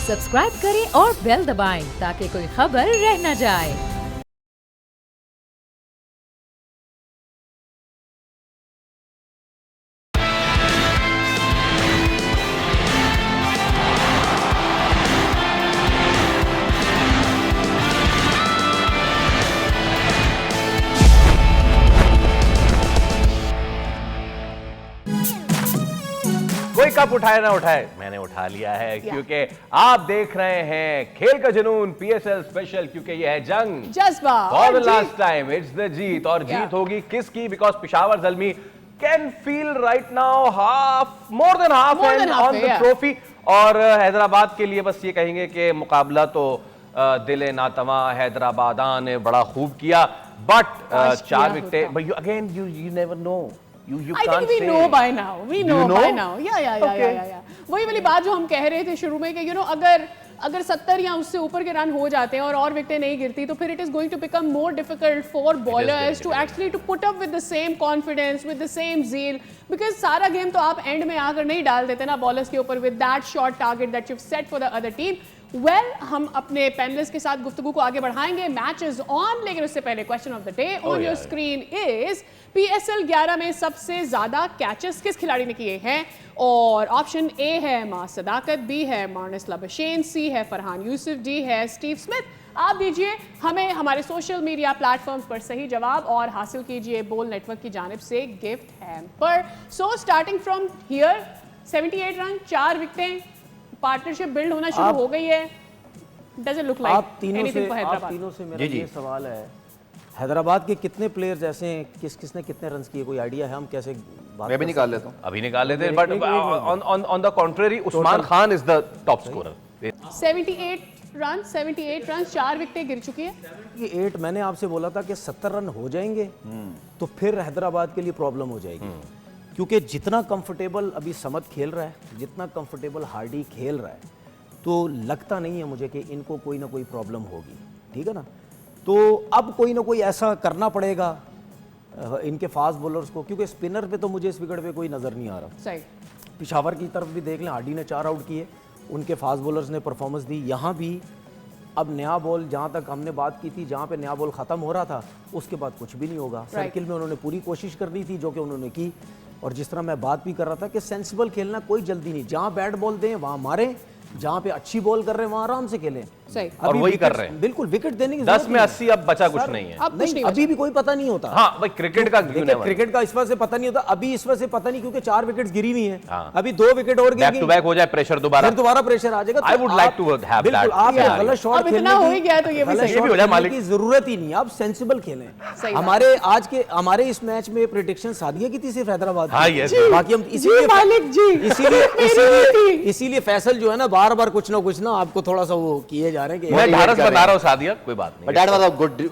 Subscribe करें और bell दबाएं ताकि कोई खबर रह न जाए। कोई कप उठाए ना उठाए, मैंने उठा लिया है क्योंकि आप देख रहे हैं खेल का जुनून पीएसएल स्पेशल, क्योंकि ये है जंग जज्बा for the last time, it's the जीत। और जीत होगी किसकी? Because Peshawar Zalmi can feel right now half, more than half and on the trophy. और हैदराबाद के लिए बस ये कहेंगे कि मुकाबला तो दिले नातवा हैदराबादा ने बड़ा खूब किया, बट 4 विकेटें, but again you never know. I think we know by now. We know by now. Yeah. वही वाली बात जो हम कह रहे थे शुरू में कि अगर 70 या उससे ऊपर के रन हो जाते हैं और विकेटें नहीं गिरती तो फिर it is going to become more difficult for bowlers to actually to put up with the same confidence, with the same zeal, because सारा गेम तो आप एंड में आकर नहीं डाल देते ना बॉलर्स के ऊपर with that short target that you set for the other team. Well, हम अपने पैनलिस्ट के साथ गुफ्तगू को आगे बढ़ाएंगे। मैच इज ऑन, लेकिन उससे पहले question of the day on your screen is PSL 11 में सबसे ज्यादा कैचेस किस खिलाड़ी ने किए हैं? और ऑप्शन ए है मां सदाकत, बी है मार्नस लाबुशैन, सी है फरहान यूसुफ, डी है स्टीव स्मिथ। आप दीजिए हमें हमारे सोशल मीडिया प्लेटफॉर्म्स पर सही जवाब और हासिल कीजिए बोल नेटवर्क की जानिब से gift hamper. So starting from here, 78 run, 4 विकेटें, पार्टनरशिप बिल्ड होना शुरू हो गई है। Does it look like आप तीनों से मेरा ये सवाल है, हैदराबाद के कितने प्लेयर्स ऐसे हैं, किसने कितने रन किए, कोई आइडिया है? हम कैसे मैं भी निकाल लेता हूँ, अभी निकाल लेते हैं, but on the contrary Usman Khan is the top scorer. 78 run, 4 विकेटें गिर चुकी है। ये 8 मैंने आपसे बोला था कि 70 रन हो जाएंगे तो फिर हैदराबाद के लिए प्रॉब्लम हो जाएगी, क्योंकि जितना कंफर्टेबल अभी समद खेल रहा है, जितना कंफर्टेबल हार्डी खेल रहा है, तो लगता नहीं है मुझे कि इनको कोई ना कोई प्रॉब्लम होगी, ठीक है ना? तो अब कोई ना कोई ऐसा करना पड़ेगा इनके फास्ट बॉलर्स को, क्योंकि स्पिनर पे तो मुझे इस विकेट पे कोई नज़र नहीं आ रहा। सही। पिशावर की तरफ भी देख लें, हार्डी ने 4 आउट किए, उनके फास्ट बॉलर्स ने परफॉर्मेंस दी। यहाँ भी अब नया बॉल, जहाँ तक हमने बात की थी, जहाँ पे नया बॉल ख़त्म हो रहा था उसके बाद कुछ भी नहीं होगा। सर्किल में उन्होंने पूरी कोशिश करनी थी, जो कि उन्होंने की। और जिस तरह मैं बात भी कर रहा था कि सेंसिबल खेलना, कोई जल्दी नहीं, जहाँ बैट बॉल दें वहाँ मारें, जहाँ पे अच्छी बॉल कर रहे हैं वहाँ आराम से खेलें। सही। और वही कर रहे हैं, बिल्कुल विकेट देने की 10 में 80 अब बचा कुछ नहीं है। अब नहीं, अभी भी कोई पता नहीं होता। हाँ भाई, क्रिकेट का इस वजह से पता नहीं होता, अभी इस वजह से पता नहीं, क्योंकि 4 विकेट्स गिरी हुई हैं। अभी 2 विकेट और बैक टू बैक हो जाए, प्रेशर दोबारा प्रेशर आ जाएगा। I would like to have that. आप गलत शॉट खेलने हो ही गया तो ये भी सही हो जाए, मालिक की जरूरत ही नहीं, आप सेंसिबल खेलें। हमारे इस मैच में प्रेडिक्शन सादिया की थी सिर्फ हैदराबाद, बाकी हम इसीलिए फैसल जो है ना बार बार कुछ ना आपको थोड़ा सा वो किए जा रहे हैं। मैं ढारस बना रहा हूं सादिया, कोई बात नहीं, but that was a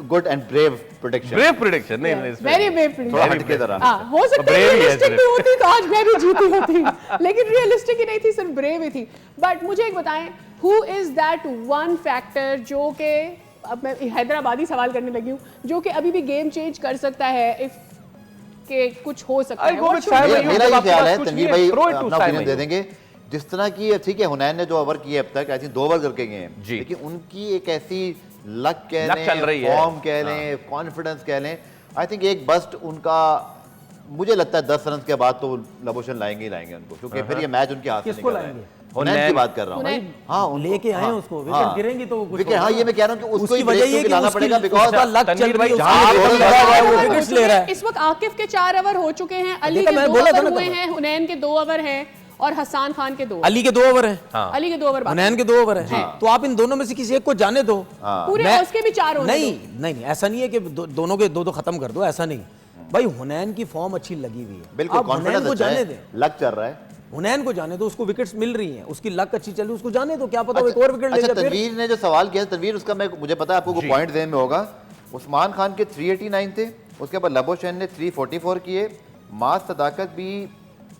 good and brave prediction. Brave prediction नहीं, वेरी ब्रेव प्रेडिक्शन हट के तरह। हो सकता है रियलिस्टिक भी होती तो आज मैं भी जीती होती, लेकिन रियलिस्टिक ही नहीं थी, सिर्फ ब्रेव ही थी। बट मुझे एक बताएं, who is that one factor जो कि, अब मैं हैदराबादी सवाल करने लगी हूँ, जो कि अभी भी गेम चेंज कर सकता है, इफ के कुछ हो सकता है? मेरा ये ख्याल है, तनवीर भाई अपना ओपिनियन दे देंगे। जिस तरह की, ठीक है, हुनैन ने जो ओवर किए अब तक, आई थिंक 2 ओवर करके गए हैं, लेकिन उनकी एक ऐसी लक कह लें, फॉर्म कह लें, कॉन्फिडेंस कह लें, आई थिंक एक बस्ट उनका, मुझे लगता है 10 रन के बाद तो लाबुशैन लाएंगे ही लाएंगे उनको, क्योंकि फिर ये मैच उनके हाथ से निकल रहा है। हुनैन की बात कर रहा हूँ। हाँ, लेके आए उसको, विकेट गिरेंगी तो विकेट, हाँ ये मैं कह रहा हूँ कि उसको ही वजह ये लाना पड़ेगा, बिकॉज़ लक चल रही है, विकेट्स ले रहा है। इस वक्त आकिफ के 4 ओवर हो चुके हैं, अली के 2 ओवर हुए हैं, हुनैन के 2 ओवर हैं और हसन खान के 2। अली के 2 ओवर हैं, अली के 2 ओवर, हुनैन के 2 ओवर हैं। तो आप इन दोनों में से किसी एक को जाने दो, पूरे उसके भी 4 होने दो। नहीं, ऐसा नहीं है कि दोनों के 2 खत्म कर दो, ऐसा नहीं भाई। हुनैन की फॉर्म अच्छी लगी हुई है, बिल्कुल कॉन्फिडेंस को जाने दें, लक चल रहा है, हुनैन को जाने दो, उसको विकेट्स मिल रही हैं, उसकी लक अच्छी चल रही है, उसको जाने दो, क्या पता वो एक और विकेट ले जाए। तनवीर ने जो सवाल किया, तनवीर उसका मुझे पता है आपको पॉइंट देने में होगा। उस्मान खान के 389 थे, उसके बाद लाबुशैन ने 344 किए, मास सदाकत भी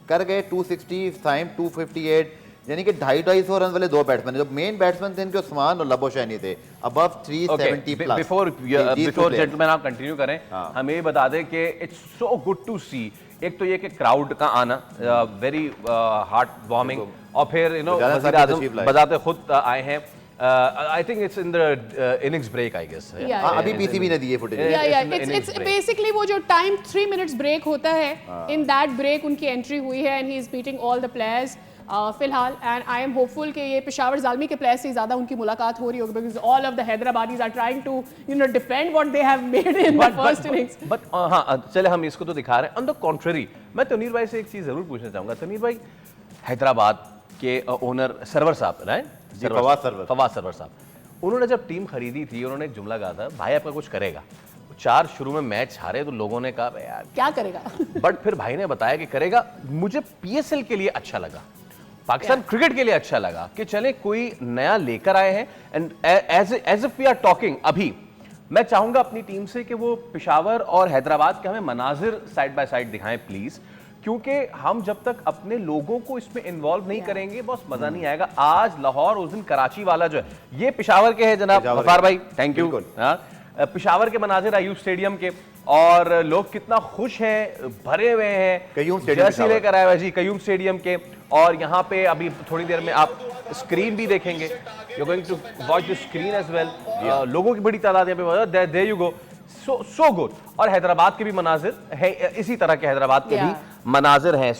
कर गए 260, साइम 258, यानी कि 250 रन वाले 2 बैट्समैन। जो मेन बैट्समैन थे इनके उस्मान और लाबुशैन थे, अबव 370 प्लस। बिफोर जेंटलमैन आप कंटिन्यू करें, हमें बता दें कि इट्स सो गुड टू सी एक तो ये कि क्राउड का आना वेरी हार्ट वार्मिंग, और फिर वज़ीर आज़म बजाते खुद आए हैं। I think it's in the innings break, I guess. अभी पीसीबी ने दिए फुटेज। It's basically वो जो टाइम 3 minutes break होता है, in that break उनकी एंट्री हुई है and he is meeting all the players फिलहाल, and I am hopeful कि ये पेशावर ज़ालमी के प्लेयर्स से ज़्यादा उनकी मुलाकात हो रही होगी, because all of the Hyderabadis are trying to defend what they have made in the first innings. But हाँ, चले हम इसको तो दिखा रहे हैं। On the contrary, मैं तनीर भाई से एक चीज़ ज़रूर पूछना चाहूँगा। तनीर भाई, हैदराबाद के ओनर सरवर साहब, राइट? फवाद सरवर साहब, उन्होंने जब टीम खरीदी थी, उन्होंने एक जुमला कहा था, भाई आपका कुछ करेगा। 4 शुरू में मैच हारे तो लोगों ने कहा यार क्या करेगा, बट फिर भाई ने बताया कि करेगा। मुझे पीएसएल के लिए अच्छा लगा, पाकिस्तान क्रिकेट के लिए अच्छा लगा कि चले कोई नया लेकर आए हैं। And as if we are talking, अभी मैं चाहूंगा अपनी टीम से कि वो पेशावर और हैदराबाद के हमें मनाजिर साइड बाय साइड दिखाएं प्लीज, क्योंकि हम जब तक अपने लोगों को इसमें इन्वॉल्व नहीं करेंगे बस मजा नहीं आएगा। आज लाहौर, उस दिन कराची वाला जो है, ये पेशावर के हैं जनाब गफार भाई, थैंक यू। पेशावर के मनाजिर अयूब स्टेडियम के, और लोग कितना खुश हैं, भरे हुए हैं, जर्सी लेकर आए हुए जी कयूम स्टेडियम के। और यहाँ पे अभी थोड़ी देर में आप स्क्रीन भी देखेंगे, you going to watch the screen as well. लोगों की बड़ी तादाद यहाँ पे, there you go, so good. और हैदराबाद के भी मनाजिर है, इसी तरह के हैदराबाद के भी मनाजिर हैं।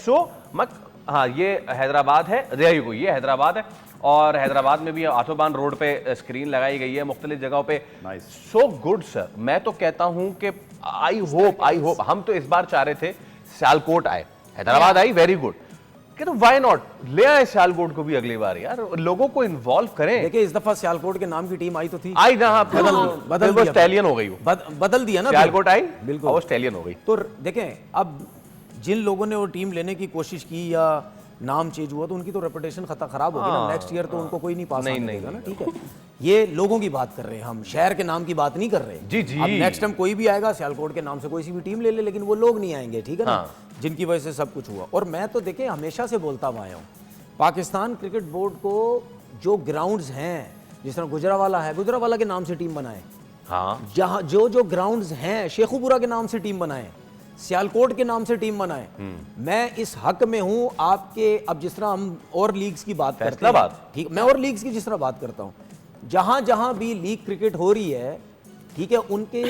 हाँ, ये हैदराबाद है, देयर यू गो, ये हैदराबाद है। और हैदराबाद में भी आथोबान रोड पे स्क्रीन लगाई गई है मुख्तलिफ जगहों पे। सो गुड सर, मैं तो कहता हूं कि आई होप हम तो इस बार चाह रहे थे सियालकोट आए, हैदराबाद आई, वेरी गुड, कि तो व्हाई नॉट ले आए सियालकोट को भी अगली बार यार, लोगों को इन्वॉल्व करें। देखिए इस दफा सियालकोट के नाम की टीम आई तो थी, आई ना, बदल दिया, स्टैलियन हो गई, बदल दिया ना, सियालकोट आई बिल्कुल, वो स्टैलियन हो गई। तो देखें अब जिन लोगों ने वो टीम लेने की कोशिश की या नाम चेंज हुआ तो उनकी तो रेपुटेशन खराब होगी ना, नेक्स्ट ईयर तो उनको कोई नहीं पास करेगा ना, ठीक है। ये लोगों की बात कर रहे हैं हम, शहर के नाम की बात नहीं कर रहे। जी जी, अब नेक्स्ट टाइम कोई भी आएगा सियालकोट के नाम से कोई सी भी टीम ले ले, लेकिन वो लोग नहीं आएंगे, ठीक है ना, जिनकी वजह से सब कुछ हुआ। और मैं तो देखें हमेशा से बोलता हुआ आया हूँ, पाकिस्तान क्रिकेट बोर्ड को जो ग्राउंड्स हैं, जिस तरह गुजरावाला है, गुजरावाला के नाम से टीम बनाए, हाँ, जहाँ जो ग्राउंड्स हैं, शेखुपुरा के नाम से टीम बनाए, सियालकोट के नाम से टीम बनाए। मैं इस हक में हूं आपके, अब जिस तरह हम और लीग्स की बात करते हैं, ठीक, मैं और लीग्स की जिस तरह बात करता हूं, जहां जहां भी लीग क्रिकेट हो रही है, ठीक है, उनके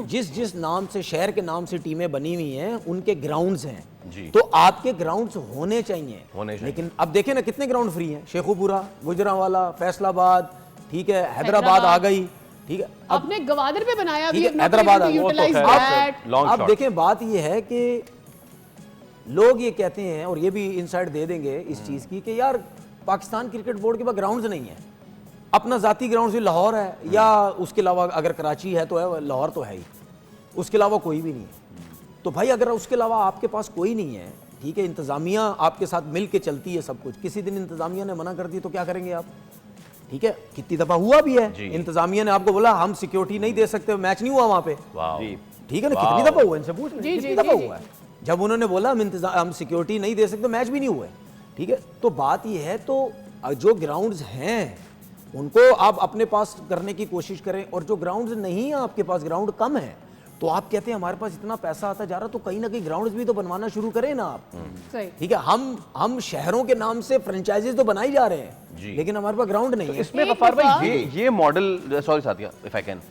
जिस नाम से, शहर के नाम से टीमें बनी हुई हैं, उनके ग्राउंड्स हैं, तो आपके ग्राउंड्स होने चाहिए। लेकिन अब देखें ना कितने ग्राउंड फ्री हैं, शेखुपुरा, गुजरांवाला, फैसलाबाद, ठीक है, हैदराबाद आ गई, ठीक है, आपने गवादर पे बनाया, हैदराबाद। अब देखें बात ये है कि लोग ये कहते हैं, और ये भी इनसाइड दे देंगे इस चीज की, कि यार पाकिस्तान क्रिकेट बोर्ड के पास ग्राउंड्स नहीं है, अपना जाती ग्राउंड से लाहौर है, या उसके अलावा अगर कराची है तो है, लाहौर तो है ही, उसके अलावा कोई भी नहीं है। तो भाई अगर उसके अलावा आपके पास कोई नहीं है, ठीक है, इंतजामिया आपके साथ मिल के चलती है सब कुछ, किसी दिन इंतजामिया ने मना कर दी तो क्या करेंगे आप, ठीक है, कितनी दफा हुआ भी है, इंतजामिया ने आपको बोला हम सिक्योरिटी नहीं दे सकते, मैच नहीं हुआ वहां पे, ठीक है ना, कितनी दफा हुआ, इनसे पूछ लीजिए कितनी दफा हुआ है, जब उन्होंने बोला हम सिक्योरिटी नहीं दे सकते, मैच भी नहीं हुए, ठीक है। तो बात यह है, तो जो ग्राउंड्स हैं उनको आप अपने पास करने की कोशिश करें, और जो ग्राउंड्स नहीं है आपके पास, ग्राउंड कम है, तो आप कहते हैं हमारे पास इतना पैसा आता जा रहा, तो कहीं ना कहीं ग्राउंड्स भी तो बनवाना शुरू करें ना आप, ठीक है। हम शहरों के नाम से फ्रेंचाइजीज तो बनाई जा रहे हैं, लेकिन हमारे पास ग्राउंड नहीं है। इसमें गफार भाई ये model, sorry Saathiya if I can,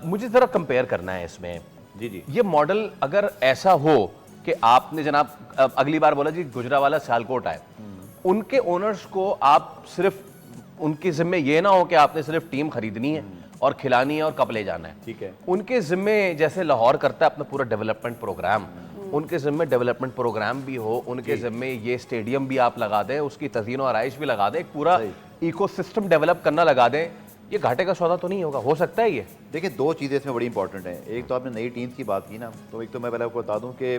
मुझे जरा कंपेयर करना है इसमें, जी, ये मॉडल अगर ऐसा हो कि आपने जनाब अगली बार बोला जी गुजरावाला सियालकोट आए, उनके ओनर्स को आप सिर्फ, उनके जिम्मे ये ना हो कि आपने सिर्फ टीम खरीदनी है और खिलानी है और कब ले जाना है, ठीक है, उनके जिम्मे जैसे लाहौर करता है अपना पूरा डेवलपमेंट प्रोग्राम, उनके जिम्मे डेवलपमेंट प्रोग्राम भी हो, उनके जिम्मे ये स्टेडियम भी आप लगा दें, उसकी तज़ीन और आराइश भी लगा दें, एक पूरा इकोसिस्टम डेवलप करना लगा दें, ये घाटे का सौदा तो नहीं होगा, हो सकता है ये। देखिए 2 चीज़ें इसमें बड़ी इंपॉर्टेंट हैं। एक तो आपने नई टीम्स की बात की ना, तो एक तो मैं पहले आपको बता दूं कि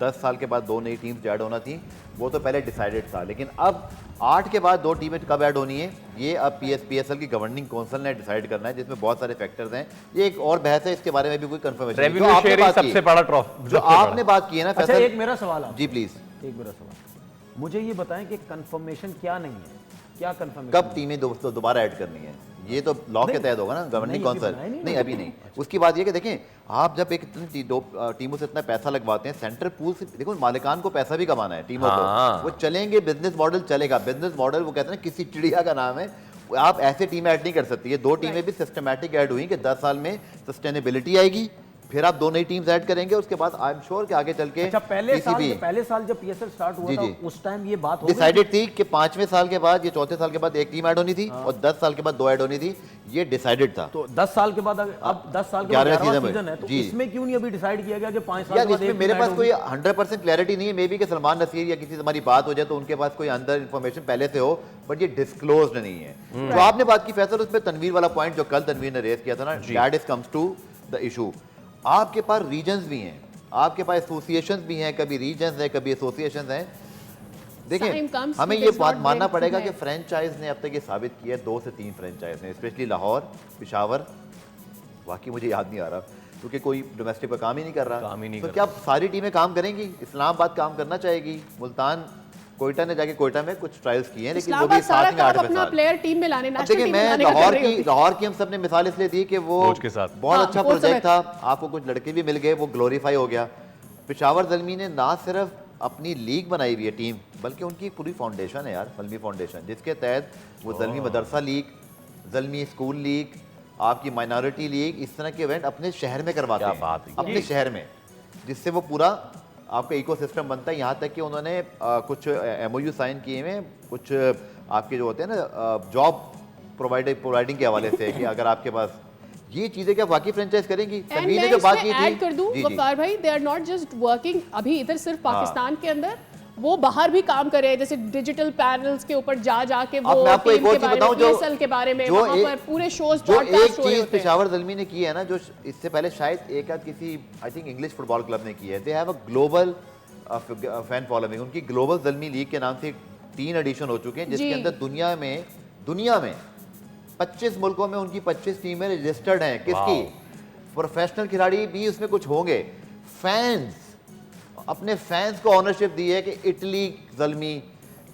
10 साल के बाद 2 नई टीम्स ऐड होना थी, वो तो पहले डिसाइडेड था, लेकिन अब 8 के बाद 2 टीमें कब ऐड होनी है, ये अब PSL की गवर्निंग काउंसिल ने डिसाइड करना है, जिसमें बहुत सारे फैक्टर्स हैं। ये एक और बहस है, इसके बारे में भी कोई कंफर्मेशन नहीं। सबसे बड़ा ट्रॉफी जो आपने बात की है ना, अच्छा एक मेरा सवाल है जी, प्लीज एक मेरा सवाल, मुझे ये बताएं कि कंफर्मेशन क्या नहीं है, क्या कंफर्मेशन, कब टीमें दोबारा ऐड करनी है, ये तो लॉ के तहत होगा ना, गवर्निंग काउंसिल नहीं, अभी नहीं। उसकी बात ये कि देखें, आप जब एक दो टीमों से इतना पैसा लगवाते हैं, सेंट्रल पूल से देखो, मालिकान को पैसा भी कमाना है टीमों को, वो चलेंगे, बिजनेस मॉडल चलेगा। बिजनेस मॉडल वो कहते हैं ना, किसी चिड़िया का नाम है। आप ऐसे टीम ऐड नहीं कर सकती। ये 2 टीमें भी सिस्टमैटिक ऐड हुई कि 10 साल में सस्टेनेबिलिटी आएगी, फिर आप 2 नई टीम्स ऐड करेंगे, उसके बाद आई एम श्योर कि आगे चल के अच्छा, पहले साल जब पीएसएल स्टार्ट हुआ था, उस टाइम ये बात डिसाइडेड थी कि 5वें साल के बाद, ये 4थे साल के बाद 1 टीम ऐड होनी थी और 10 साल के बाद 2 ऐड होनी थी, ये डिसाइडेड था। तो 10 साल के बाद, अब 10 साल के बाद 11वां सीजन है, तो इसमें क्यों नहीं अभी डिसाइड किया गया कि 5 साल के बाद? इसमें मेरे पास कोई 100% क्लैरिटी नहीं है। मे बी कि सलमान नसीर या किसी से हमारी बात हो जाए तो उनके पास कोई अंदर इंफॉर्मेशन पहले से हो, बट ये डिस्क्लोज्ड नहीं है। तो आपने बात की फैसल, उसमें तनवीर वाला पॉइंट जो कल तनवीर ने रेज किया था ना, that is comes to the issue. आपके पास रीजन्स भी हैं, आपके पास एसोसिएशंस भी हैं, कभी रीजन्स हैं, कभी एसोसिएशंस हैं। देखिए, हमें ये बात मानना पड़ेगा कि फ्रेंचाइज ने अब तक ये साबित किया है, 2 से 3 फ्रेंचाइज ने, स्पेशली लाहौर, पेशावर, बाकी मुझे याद नहीं आ रहा क्योंकि कोई डोमेस्टिक पर काम ही नहीं कर रहा। तो क्या सारी टीमें काम करेंगी? इस्लामाबाद काम करना चाहेगी, मुल्तान, कोयटा ने जाके कोयटा में कुछ ट्रायल्स किए हैं, लेकिन वो भी 7 में 8 में प्लेयर टीम में लाने, देखिए, मैं लाहौर की हम सब ने मिसाल इसलिए दी कि वो बहुत अच्छा प्रोजेक्ट था, आपको कुछ लड़के भी मिल गए, वो ग्लोरीफाई हो गया। पेशावर ज़ल्मी ने ना सिर्फ अपनी लीग बनाई हुई है टीम, बल्कि उनकी पूरी फाउंडेशन है यार, ज़ल्मी फाउंडेशन, जिसके तहत वो ज़ल्मी मदरसा लीग, ज़ल्मी स्कूल लीग, आपकी माइनॉरिटी लीग, इस तरह के इवेंट अपने शहर में करवाते हैं, अपने शहर में, जिससे वो पूरा आपका इकोसिस्टम बनता है। यहाँ तक कि उन्होंने कुछ MOU साइन किए हैं, कुछ आपके जो होते हैं ना जॉब प्रोवाइडिंग के हवाले से, कि अगर आपके पास ये चीजें क्या वाकई फ्रेंचाइज करेंगी। तनवीर ने जो बात की थी, ऐड कर दूं वफार भाई, they are not just working अभी इधर सिर्फ पाकिस्तान के अंदर, वो बाहर भी काम कर रहे हैं, जैसे डिजिटल पैनल्स के ऊपर जा के वो आपको एक और चीज बताऊं, PSL के बारे में वहां पर पूरे शोज ब्रॉडकास्ट हो रहे होते हैं। एक चीज पेशावर ज़ल्मी ने की है ना, जो इससे पहले शायद एक आध किसी I think English football club ने की है, they have a global fan following. उनकी ग्लोबल ज़ल्मी लीग के नाम से 3 एडिशन हो चुके हैं, जिसके अंदर दुनिया में 25 मुल्कों में उनकी 25 टीमें रजिस्टर्ड हैं। किसकी? प्रोफेशनल खिलाड़ी भी उसमें कुछ होंगे। फैंस, अपने फैंस को ऑनरशिप दी है कि Italy Zalmi,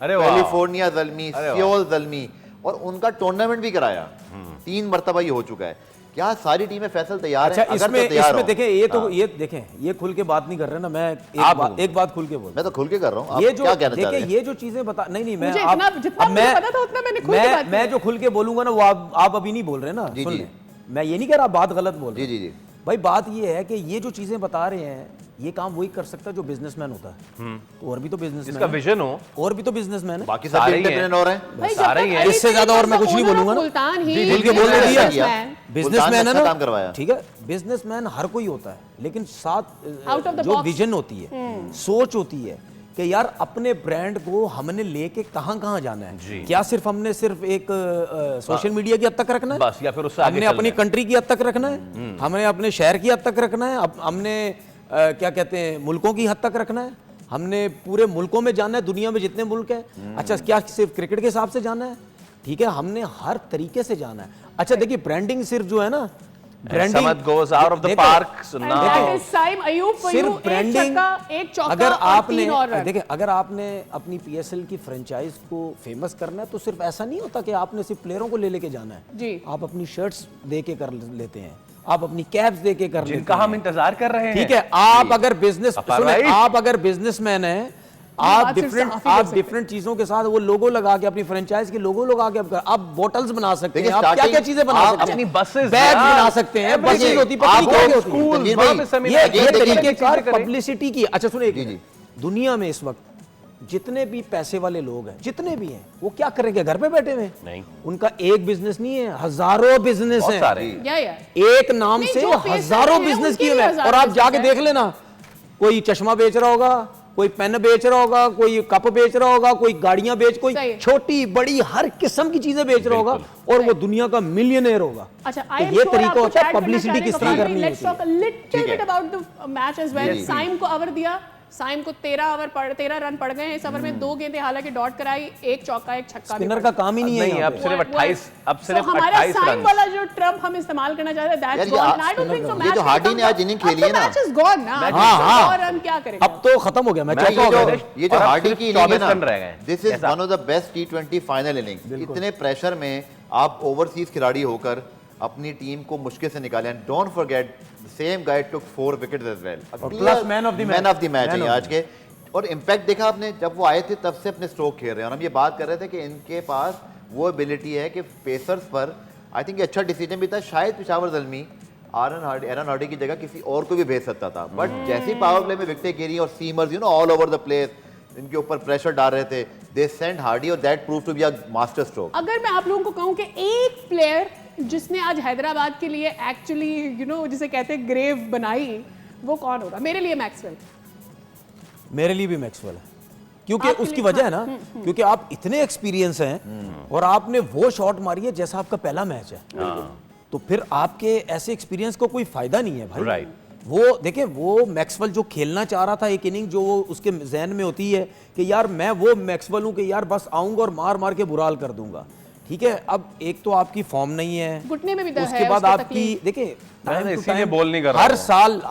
California Zalmi, Seoul Zalmi, और उनका टूर्नामेंट भी कराया। 3 मरतबा ये हो चुका है। क्या सारी टीमें फैसल तैयार हैं? अच्छा, इसमें देखें, ये तो ये देखें, ये खुल के बात नहीं कर रहे ना, मैं एक बात खुल के बोल, मैं तो खुल के कर रहा हूँ। ये जो देखिए, ये जो चीजें बता, नहीं मैं जो खुल के बोलूंगा ना, वो आप अभी नहीं बोल रहे ना, सुन लें, मैं ये नहीं कह रहा बात गलत बोल रहे। जी भाई, बात ये है कि ये जो चीजें बता रहे हैं, ये काम वही कर सकता है जो बिजनेसमैन होता है। तो और भी तो बिजनेसमैन, इसका विजन हो, और भी तो बिजनेसमैन है, बाकी सब एंटरप्रेन्योर हैं, सारे ही हैं। इससे ज्यादा और मैं कुछ नहीं बोलूंगा ना, खुल के बोल दिया। बिजनेसमैन है ना, काम करवाया, ठीक है, बिजनेसमैन हर कोई होता है, लेकिन साथ जो विजन होती है, सोच होती है कि यार अपने ब्रांड को हमने लेके कहां जाना है। क्या सिर्फ हमने एक सोशल मीडिया की हद तक रखना है बस, या फिर उससे आगे हमने अपनी कंट्री की हद तक रखना है, हमने अपने शहर की हद तक रखना है, हमने क्या कहते हैं मुल्कों की हद तक रखना है, हमने पूरे मुल्कों में जाना है, दुनिया में जितने मुल्क हैं। अच्छा, क्या सिर्फ क्रिकेट के हिसाब से जाना है? ठीक है, हमने हर तरीके से जाना है। अच्छा देखिए, ब्रांडिंग सिर्फ जो है ना, branding goes out of the park now. सिर्फ ब्रांडिंग, अगर आपने देखिए, अगर आपने अपनी PSL की फ्रेंचाइज को फेमस करना है, तो सिर्फ ऐसा नहीं होता कि आपने सिर्फ प्लेयरों को लेके जाना है। आप अपनी शर्ट्स दे के कर लेते हैं, आप अपनी कैप्स दे के कर लेते हैं, जिनका हम इंतजार कर रहे हैं। ठीक है, आप अगर बिजनेसमैन हैं, आप डिफरेंट चीजों के साथ वो लोगो लगा के, अपनी फ्रेंचाइज के लोगो लगा के आप बोटल्स बना सकते हैं, आप क्या चीजें बना सकते हैं, अपनी बसेस, बैग बना सकते हैं, बसेस होती है, ये तरीकेकार पब्लिसिटी की। अच्छा सुनिए, दुनिया में इस वक्त जितने भी पैसे वाले लोग हैं, जितने भी हैं, वो क्या करेंगे? घर पे बैठे हुए नहीं, उनका एक बिजनेस नहीं है, हजारों बिजनेस है, एक नाम से हजारों बिजनेस किए हुए। और आप जाके देख लेना, कोई चश्मा बेच रहा होगा, कोई पेन बेच रहा होगा, कोई कप बेच रहा होगा, कोई गाड़ियां कोई छोटी बड़ी हर किस्म की चीजें बेच रहा होगा, और वो दुनिया का मिलियनेयर होगा। अच्छा, तो ये तरीका होता है पब्लिसिटी किस तरह करनी है। Let's talk a little bit about the match as well. Saim को ओवर दिया, साइम को 13 रन पड़ गए हैं इस ओवर में, 2 गेंदें हालांकि डॉट कराई, 1 चौका 1 छक्का। स्पिनर का काम ही नहीं है अब सिर्फ 28 हमारा साइम वाला जो ट्रम्प हम इस्तेमाल करना चाहते हैं that's gone, and I don't think so. Match जो हार्डी ने आज इनिंग खेली है ना, मैच इज गॉन ना, और रन क्या करेगा, अब तो खत्म हो गया मैच। ये जो हार्डी की इनिंग है रन रह ना, गए, this is one of the best T20 final inning. इतने प्रेशर में आप ओवरसीज खिलाड़ी होकर अपनी टीम को मुश्किल से निकाले, and don't forget the same guy took 4 wickets as well, plus man of the match है आज के। और इंपैक्ट देखा आपने, जब वो आए थे तब से अपने स्ट्रोक खेल रहे हैं, और हम ये बात कर रहे थे कि इनके पास वो एबिलिटी है कि पेसर्स पर आई थिंक अच्छा डिसीजन भी था, शायद पेशावर ज़ल्मी एरन हार्डी की जगह किसी और को भी भेज सकता था, बट जैसे पावर प्ले में विकेटें गिरी और seamers all over the place इनके ऊपर प्रेशर डाल रहे थे, दे सेंड हार्डी और that prove to be a master stroke. अगर मैं आप लोगों को कहूं कि एक प्लेयर जिसने आज हैदराबाद के लिए एक्चुअली जिसे कहते हैं ग्रेव बनाई, वो कौन होगा? मेरे लिए मैक्सवेल। मेरे लिए भी मैक्सवेल है, क्योंकि उसकी वजह है ना, क्योंकि आप इतने एक्सपीरियंस हैं और आपने वो शॉट मारी है जैसा आपका पहला मैच है, तो फिर आपके ऐसे एक्सपीरियंस को कोई फायदा नहीं है भाई। राइट। वो देखें, वो मैक्सवेल जो खेलना चाह रहा था एक इनिंग, जो वो उसके जहन में होती है कि यार मैं वो मैक्सवेल हूं कि यार बस आऊंगा और मार मार के बुरा हाल कर दूंगा, ठीक है। अब एक तो आपकी फॉर्म नहीं है, घुटने में भी दर्द है, उसके बाद आपकी देखिए इसीलिए बोल नहीं कर रहा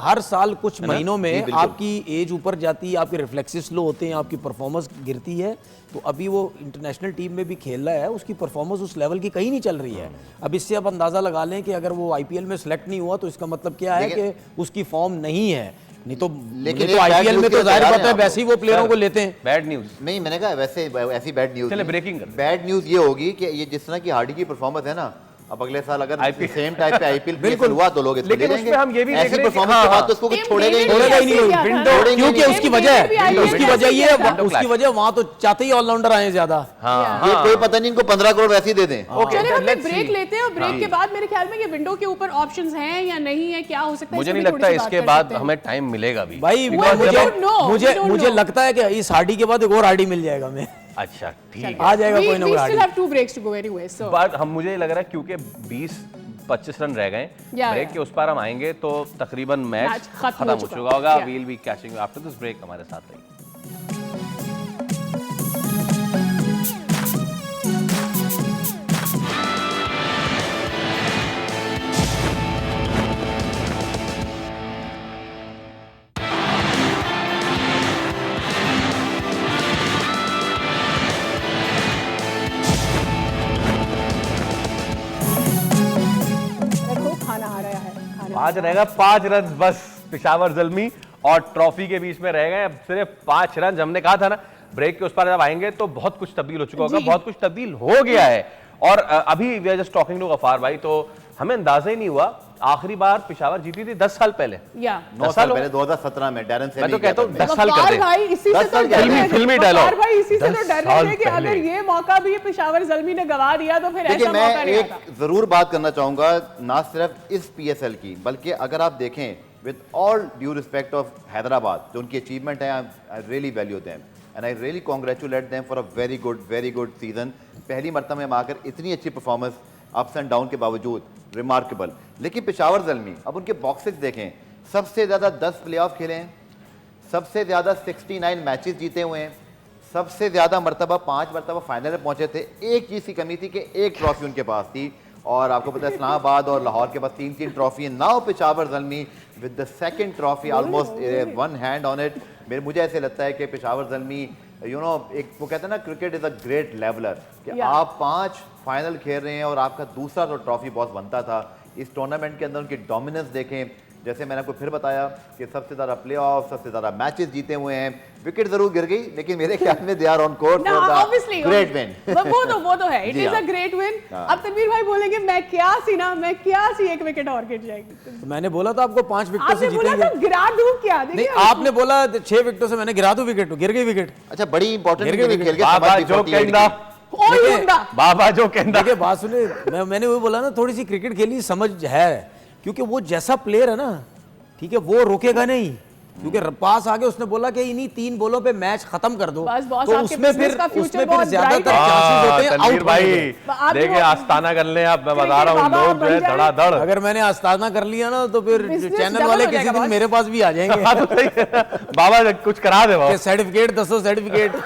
हर साल कुछ महीनों में आपकी एज ऊपर जाती है, आपके रिफ्लेक्सेस स्लो होते हैं, आपकी परफॉर्मेंस गिरती है। तो अभी वो इंटरनेशनल टीम में भी खेल रहा है, उसकी परफॉर्मेंस उस लेवल की कहीं नहीं चल रही है। अब इससे आप अंदाजा लगा लें कि अगर वो आईपीएल में सिलेक्ट नहीं हुआ तो इसका मतलब क्या है कि उसकी फॉर्म नहीं है। नहीं तो लेकिन आईपीएल में तो जाहिर बात है वैसे ही वो प्लेयरों को लेते हैं। बैड न्यूज नहीं, मैंने कहा वैसे ऐसी बैड न्यूज, चले ब्रेकिंग कर। बैड न्यूज ये होगी कि ये जिस तरह की हार्डी की परफॉर्मेंस है ना, अब अगले साल अगर सेम टाइप पे आईपीएल बिल्कुल हुआ तो लोग इसको ले लेंगे। हम ये भी देख रहे हैं परफॉर्मेंस के बाद तो उसको कुछ छोड़ेगा ही नहीं, क्योंकि उसकी वजह ये उसकी वजह वहां तो चाहते ही ऑलराउंडर आए ज्यादा। ये कोई पता नहीं, इनको 15 करोड़ वैसे ही दे दें। चलिए हम ब्रेक लेते हैं, और ब्रेक के बाद मेरे ख्याल में ये विंडो के ऊपर ऑप्शंस हैं या नहीं है, क्या हो सकता है, मुझे नहीं लगता इसके बाद हमें टाइम मिलेगा भी भाई। मुझे लगता है कि इस हार्डी के बाद एक और हार्डी मिल जाएगा मैं। अच्छा ठीक आ जाएगा कोई ना कोई still have 2 breaks to go anyway, so but हम मुझे लग रहा है क्योंकि 20-25 रन रह गए, ब्रेक के उस पार हम आएंगे तो तकरीबन मैच खत्म हो चुका होगा। We'll be catching after this break. हमारे साथ रहिए। आज रहेगा 5 रन बस पेशावर ज़ल्मी और ट्रॉफी के बीच में रह गए, अब सिर्फ 5 रन। हमने कहा था ना ब्रेक के उस पार जब आएंगे तो बहुत कुछ तब्दील हो चुका होगा, बहुत कुछ तब्दील हो गया है। और अभी we are just talking to Gaffar भाई, तो हमें अंदाजा ही नहीं हुआ आखिरी बार पेशावर जीती थी 10 साल पहले, 9 साल पहले 2017 में डैरन से। मैं तो कहता हूं 10 साल कर दे भाई, इसी से तो फिल्मी डायलॉग भाई, इसी से तो डर रहे थे कि अगर ये मौका भी पेशावर ज़ल्मी ने गवा दिया तो फिर ऐसा मौका नहीं आता। एक जरूर बात करना चाहूंगा, ना सिर्फ इस पीएसएल की, बल्कि अगर आप देखें with all due respect of Hyderabad, जो उनकी अचीवमेंट है, I really value them and I really congratulate them for a very good season. पहली मर्तबा में आकर इतनी अच्छी परफॉर्मेंस अप्स एंड डाउन के बावजूद, रिमार्केबल। लेकिन पेशावर ज़ल्मी, अब उनके बॉक्सेस देखें, सबसे ज़्यादा 10 प्लेऑफ खेले हैं, सबसे ज़्यादा 69 मैचेस जीते हुए हैं, सबसे ज़्यादा मरतबा 5 मरतबा फाइनल में पहुंचे थे। एक चीज़ की कमी थी कि एक ट्रॉफी उनके पास थी, और आपको पता है इस्लामाबाद और लाहौर के पास 3-3 ट्रॉफी है। Now Peshawar Zalmi with the second trophy, almost one hand on it. मुझे ऐसे लगता है कि पेशावर ज़ल्मी एक वो कहते हैं ना, cricket is a great leveller, कि आप 5 फाइनल खेल रहे हैं और आपका दूसरा तो ट्रॉफी बॉस बनता था। इस टूर्नामेंट के अंदर उनकी डोमिनेंस देखें, जैसे मैंने आपको फिर बताया कि सबसे ज़्यादा प्लेऑफ, सबसे ज़्यादा मैचेस जीते हुए हैं। विकेट जरूर गिर गई, लेकिन मेरे ख्याल में they are on course for the great win. वो तो है, it is a great win. अब तनवीर भाई बोलेंगे मैं क्या सी एक विकेट और गिर जाएगी। तो मैंने बोला था आपको 5 विकेट से जीतेंगे। आपने बोला था गिरा दूं क्या? नहीं, आपने बोला 6 विकेटों से, मैंने गिरा दूं विकेट, गिर गई विकेट। अच्छा, बड़ी इंपॉर्टेंट विकेट। बाबा जो कहना, देखिए बात सुने, मैंने वो बोला ना, थोड़ी सी क्रिकेट खेली समझ है, क्योंकि वो जैसा प्लेयर है ना, ठीक है, वो रोकेगा नहीं, क्योंकि पास आगे उसने बोला कि इन्हीं 3 बॉलों पे मैच खत्म कर दो, बस बॉस, तो आपके उसमें business का फिर future बहुत ज्यादातर bright है। चांसेस होते हैं तनवीर आउट भाई आप देखिए जो- आस्ताना कर लें आप, मैं बता रहा हूँ बाबा लोग जो है बन जाए। धड़ाधड़। अगर मैंने आस्ताना कर लिया ना तो फिर Business चैनल double वाले हो किसी जाएगा दिन बॉस। मेरे पास भी आ जाएंगे हाँ, तो सही है। बाबा कुछ करा दे बाबा। सर्टिफिकेट दसो सर्टिफिकेट।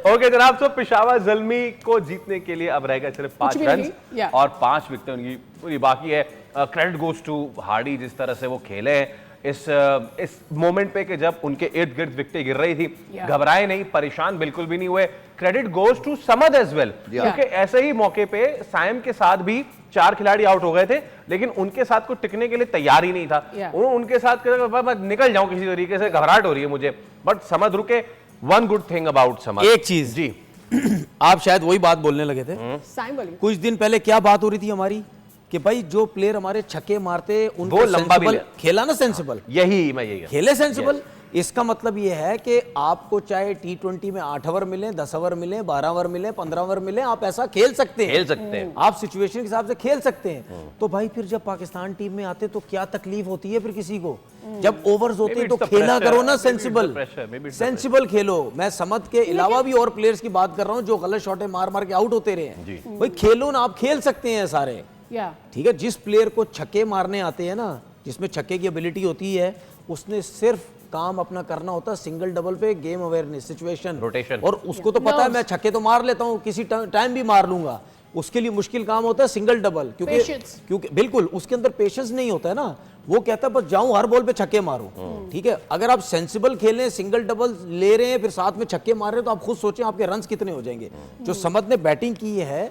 ओके जनाब, तो पेशावर ज़ल्मी को जीतने के लिए अब रहेगा सिर्फ 5 भी रन नहीं, या। और 5 विकेटें उनकी पूरी बाकी है। क्रेडिट गोज टू हार्डी, जिस तरह से वो खेले हैं इस मोमेंट पे कि जब उनके इर्द गिर्द विकेटें गिर रही थी, या। घबराए नहीं, परेशान बिल्कुल भी नहीं हुए। Credit goes to Samad as well, क्योंकि ऐसे ही मौके पे साइम के साथ भी 4 खिलाड़ी आउट हो गए थे, लेकिन उनके साथ को टिकने के लिए तैयार ही नहीं था। उनके साथ मैं निकल जाऊं किसी तरीके से, घबराहट हो रही है मुझे, बट समद रुके। One good thing about Samad, एक चीज जी, आप शायद वही बात बोलने लगे थे। साइम बोलिए। कुछ दिन पहले क्या बात हो रही थी हमारी कि भाई जो प्लेयर हमारे छक्के मारते उनको वो लंबा भी sensible ले- खेला ना, सेंसिबल यही खेले सेंसिबल। इसका मतलब ये है कि आपको चाहे T20 में 8 ओवर मिले, 10 ओवर मिले, 12 ओवर मिले, 15 ओवर मिले, आप ऐसा खेल सकते हैं। आप सिचुएशन के हिसाब से खेल सकते हैं। तो भाई फिर जब पाकिस्तान टीम में आते तो क्या तकलीफ होती है फिर किसी को, जब ओवर्स होते हैं तो खेला करो ना सेंसिबल खेलो। मैं समद के अलावा भी और प्लेयर्स की बात कर रहा हूं जो गलत शॉटें मार मार के आउट होते रहे हैं। भाई खेलो ना, आप खेल सकते हैं सारे, ठीक है। जिस प्लेयर को छक्के मारने आते हैं ना, जिसमें छक्के की एबिलिटी होती है, उसने सिर्फ काम अपना करना होता है सिंगल डबल पे, गेम अवेयरनेस, सिचुएशन, रोटेशन, और उसको तो पता है मैं छक्के तो मार लेता हूं, किसी टाइम भी मार लूंगा। उसके लिए मुश्किल काम होता है सिंगल डबल, क्योंकि बिल्कुल उसके अंदर पेशेंस नहीं होता है ना। वो कहता है बस जाऊं हर बॉल पे छक्के मारूं, ठीक है। अगर आप सेंसिबल खेलें, सिंगल डबल ले रहे हैं, फिर साथ में छक्के मार रहे हैं, तो आप खुद सोचें आपके रन्स कितने हो जाएंगे। जो समद ने बैटिंग की है,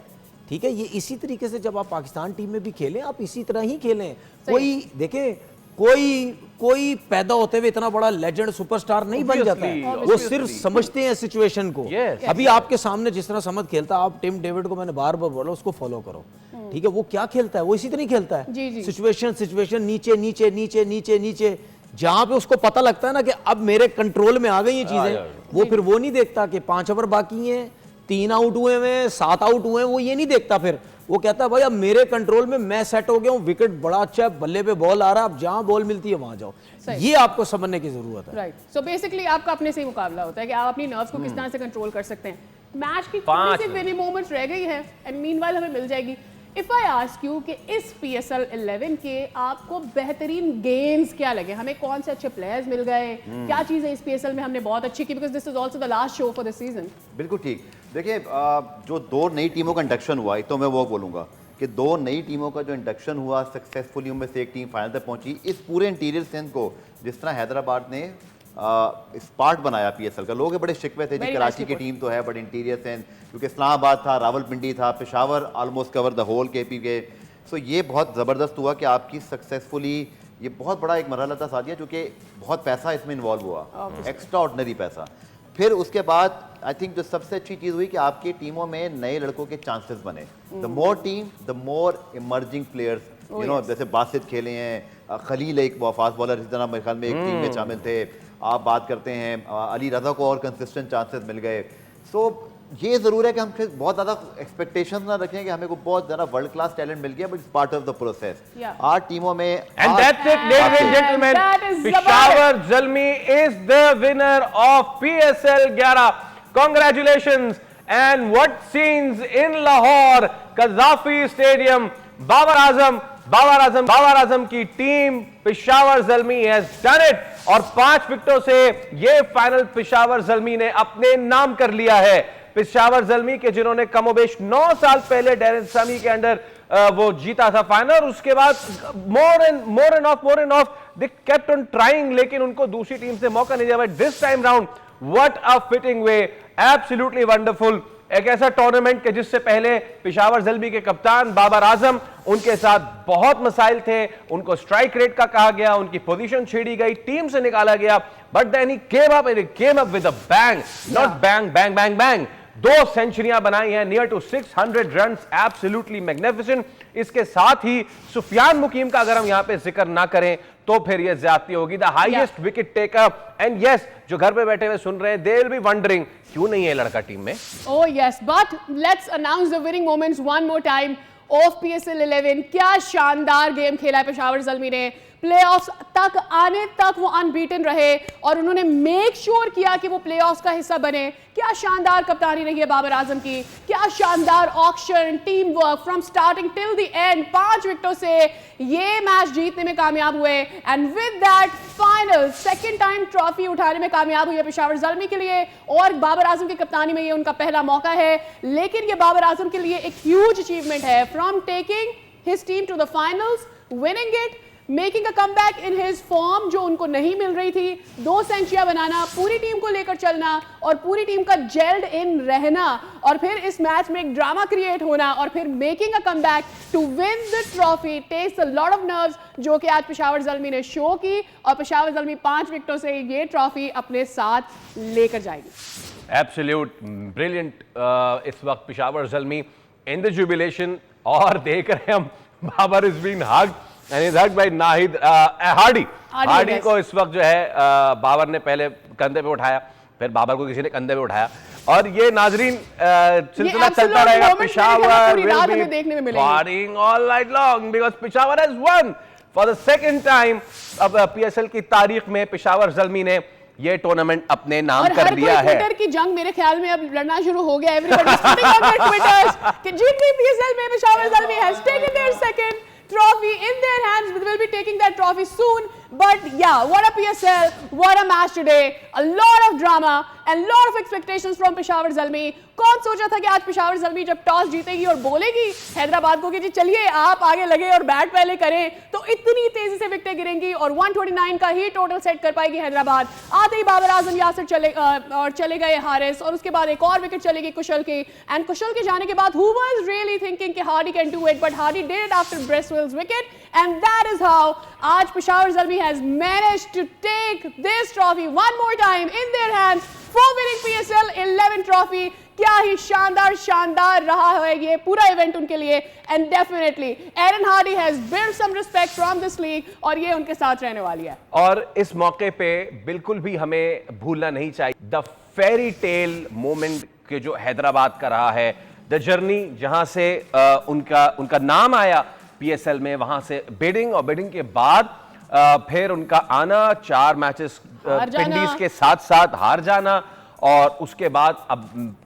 ठीक है, ये इसी तरीके से जब आप पाकिस्तान टीम में भी खेलें, आप इसी तरह ही खेलें। कोई देखे कोई पैदा होते हुए इतना बड़ा लेजेंड सुपरस्टार नहीं बन जाता है, वो सिर्फ समझते हैं सिचुएशन को। अभी आपके सामने जिस तरह समद खेलता है, आप टिम डेविड को मैंने बार बार बोला उसको फॉलो करो, ठीक है। वो क्या खेलता है, वो इसी तरह ही खेलता है, सिचुएशन नीचे नीचे नीचे नीचे नीचे, जहां पे उसको पता लगता है ना कि अब मेरे कंट्रोल में आ गई ये चीजें, वो फिर वो नहीं देखता कि 5 ओवर बाकी हैं, 3 आउट हुए हैं, 7 आउट हुए हैं, वो ये नहीं देखता। फिर वो कहता है भाई अब मेरे कंट्रोल में, मैं सेट हो गया हूँ, विकेट बड़ा अच्छा है, बल्ले पे बॉल आ रहा है, अब जहां बॉल मिलती है वहां जाओ। ये आपको समझने की जरूरत है। राइट, सो बेसिकली आपका अपने से ही मुकाबला होता है कि आप अपनी नर्व्स को किस तरह से कंट्रोल कर सकते हैं। मैच की थोड़ी सी विनिंग मोमेंट्स रह गई है एंड मीनवाइल हमें मिल जाएगी। इफ आई आस्क यू कि इस PSL 11 के आपको बेहतरीन गेम्स क्या लगे, हमें कौन से अच्छे प्लेयर्स मिल गए, क्या चीजें इस PSL में हमने बहुत अच्छी की, because this is also the last show for the season. बिल्कुल ठीक। देखिए जो 2 नई टीमों का इंडक्शन हुआ, तो मैं वो बोलूंगा कि 2 नई टीमों का जो इंडक्शन हुआ सक्सेसफुली, उनमें से एक टीम फाइनल तक पहुंची। इस पूरे इंटीरियर स्ट्रेंथ को जिस तरह हैदराबाद ने स्पार्ट बनाया PSL का, लोग बड़े शिकवे थे जी कराची की टीम तो है बट इंटीरियर स्ट्रेंथ, क्योंकि इस्लामाबाद था, रावलपिंडी था, Peshawar almost cover the whole KP के। सो ये बहुत ज़बरदस्त हुआ कि आपकी सक्सेसफुली, ये बहुत बड़ा एक मरहला था सादिया, चूँकि बहुत पैसा इसमें इन्वॉल्व हुआ, एक्स्ट्रा ऑर्डिनरी पैसा। फिर उसके बाद आई थिंक जो सबसे अच्छी चीज़ हुई कि आपकी टीमों में नए लड़कों के चांसेस बने। The more team the more emerging players, you know, जैसे बासित खेले हैं, खलील एक फास्ट बॉलर इस तरह मेरे ख्याल में एक टीम में शामिल थे। आप बात करते हैं अली रज़ा को और कंसिस्टेंट चांसेस मिल गए। सो ये ज़रूर है कि हम फिर बहुत ज़्यादा एक्सपेक्टेशंस ना रखें कि हमें को बहुत ज़्यादा वर्ल्ड क्लास टैलेंट मिल गया, but it's part of the process. 8 टीमों में, and that's it ladies and gentlemen, Peshawar Zalmi is the winner of PSL 11। Congratulations and what scenes in Lahore Gaddafi stadium. Babar Azam की टीम Peshawar Zalmi has done it, और 5 विकेटों से ये फाइनल पेशावर ज़ल्मी ने अपने नाम कर लिया है। पेशावर ज़ल्मी के जिन्होंने कमोबेश 9 साल पहले डैरेन सामी के अंडर वो जीता था फाइनल, उसके बाद more end of they kept on trying, लेकिन उनको दूसरी टीम से मौका नहीं दिया। But this time round what a fitting way, absolutely wonderful. एक ऐसा टूर्नामेंट के जिससे पहले पेशावर ज़ल्मी के कप्तान बाबर आजम, उनके साथ बहुत मसाइल थे, उनको स्ट्राइक रेट का कहा गया, उनकी पोजीशन छेड़ी गई, टीम से निकाला गया, but then he came up with a bang, not bang bang bang bang. 2 सेंचुरियां बनाई हैं, नियर टू 600 रन, एब्सोल्युटली मैग्निफिसेंट। इसके साथ ही सुफियान मुकीम का अगर हम यहां पे जिक्र ना करें तो फिर ये ज्यादती होगी। The highest wicket taker, and yes, जो घर पे बैठे हुए सुन रहे हैं, दे विल बी वंडरिंग क्यों नहीं है लड़का टीम में। Oh yes, but let's announce the winning moments one more time of PSL 11। क्या शानदार गेम खेला है पेशावर ज़ल्मी ने। प्लेऑफ्स तक आने तक वो अनबीटन रहे और उन्होंने मेक श्योर किया कि वो प्लेऑफ्स का हिस्सा बने। क्या शानदार कप्तानी रही है बाबर आजम की, क्या शानदार auction, team work from starting till the end. 5 विकेटों से ये मैच जीतने में कामयाब हुए and with that final second time trophy उठाने में कामयाब हुई है पेशावर ज़ल्मी के लिए। और बाबर आजम की कप्तानी में ये उनका पहला मौका है, लेकिन ये बाबर आजम के लिए एक ह्यूज अचीवमेंट है। From taking his team to the finals, winning it, making a comeback in his form जो उनको नहीं मिल रही थी, 2 सेंचुरियां बनाना, पूरी टीम को लेकर चलना और पूरी टीम का जेल्ड इन रहना और फिर इस मैच में एक ड्रामा क्रिएट होना और फिर making a comeback to win the trophy takes a lot of nerves, जो कि आज पेशावर ज़ल्मी ने शो की और पेशावर ज़ल्मी 5 विकेटों से ये ट्रॉफी अपने साथ लेकर जाएगी। एब्सोल्यूट ब्रिलियंट इस वक्त Peshawar Zalmi in the jubilation और देख रहे हैं हम Babar is being hugged and he's hugged by Nahid Hardie को इस वक्त जो है बाबर ने पहले कंधे पे उठाया, फिर बाबर को किसी ने कंधे पे उठाया और ये नाजरीन सिलसिला चलता रहेगा। Peshawar will be partying all night long because Peshawar has won for the second time। अब PSL की तारीख में पेशावर ज़ल्मी ने ये टूर्नामेंट अपने नाम कर दिया है। ट्विटर की जंग मेरे ख्याल में अब लड़ना शुरू हो गया। Everybody is putting on their twitters कि जीटी PSL में Peshawar Zalmi has taken their second trophy in their hands. We will be taking that trophy soon. But yeah, what a PSL, what a match today. A lot of drama and lot of expectations from Peshawar Zalmi. कौन सोचा था कि आज पेशावर ज़ल्मी जब toss जीतेगी और बोलेगी हैदराबाद को कि जी चलिए आप आगे लगे और बैट पहले करें, तो इतनी तेजी से विकेटें गिरेंगी और 129 का ही टोटल सेट कर पाएगी हैदराबाद। आते ही बाबर आजम यासिर चले गए हारिस और उसके बाद एक और विकेट चलेगी कुशल की एंड कुशल के जाने के बाद हु वाज रियली थिंकिंग कि Hardy can do it, but Hardy did it after Bracewell's wicket and that is how आज Peshawar Zalmi has managed to take this trophy one more time in their hands for winning PSL 11 trophy. क्या ही शानदार रहा है ये पूरा event उनके लिए and definitely Aaron Hardie has build some respect from this league और ये उनके साथ रहने वाली है। और इस मौके पे बिल्कुल भी हमें भूलना नहीं चाहिए द फेरी टेल मोमेंट के जो हैदराबाद का रहा है, द जर्नी जहां से उनका नाम आया PSL में, वहां से बिडिंग और बिडिंग के बाद फिर उनका आना, 4 मैचेस पिंडीज के साथ हार जाना और उसके बाद अब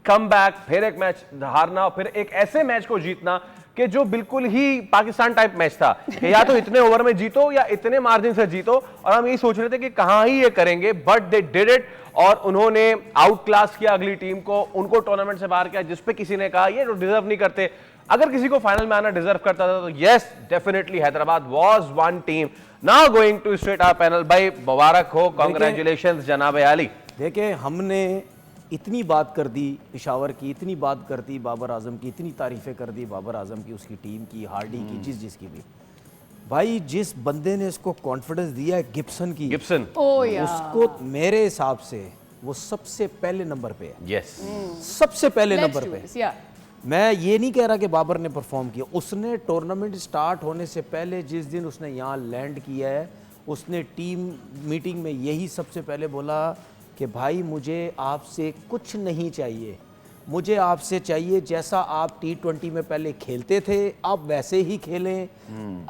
कम बैक, फिर एक मैच हारना और फिर एक ऐसे मैच को जीतना कि जो बिल्कुल ही पाकिस्तान टाइप मैच था कि या तो इतने ओवर में जीतो या इतने मार्जिन से जीतो, और हम यही सोच रहे थे कि कहां ही ये करेंगे, बट दे डिड इट और उन्होंने आउट क्लास किया अगली टीम को, उनको टूर्नामेंट से बाहर किया, जिसपे किसी ने कहा ये तो डिजर्व नहीं करते। अगर किसी को फाइनल में आना डिजर्व करता था तो yes definitely Hyderabad was one team now going to straight our panel. भाई मुबारक हो, कांग्रेचुलेशंस जनाब अली। देखिए हमने इतनी बात कर दी पेशावर की, इतनी बात कर दी बाबर आजम की, इतनी तारीफें कर दी बाबर आजम की, उसकी टीम की, हार्डी की, जिसकी भी। भाई जिस बंदे ने इसको कॉन्फिडेंस दिया है गिब्सन उसको मेरे हिसाब से वो सबसे पहले नंबर पे है। यस सबसे पहले नंबर पे। मैं ये नहीं कह रहा कि बाबर ने परफॉर्म किया, उसने टूर्नामेंट स्टार्ट होने से पहले जिस दिन उसने यहाँ लैंड किया है, उसने टीम मीटिंग में यही सबसे पहले बोला कि भाई मुझे आपसे कुछ नहीं चाहिए, मुझे आपसे चाहिए जैसा आप T20 में पहले खेलते थे आप वैसे ही खेलें।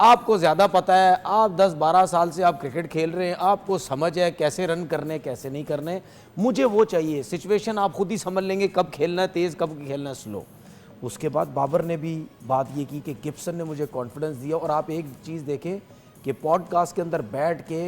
आपको ज़्यादा पता है, आप 10-12 साल से आप क्रिकेट खेल रहे हैं, आपको समझ है कैसे रन करने कैसे नहीं करने, मुझे वो चाहिए। सिचुएशन आप खुद ही समझ लेंगे कब खेलना है तेज़ कब खेलना है स्लो। उसके बाद बाबर ने भी बात ये की कि गिब्सन ने मुझे कॉन्फिडेंस दिया। और आप एक चीज़ देखें कि पॉडकास्ट के अंदर बैठ के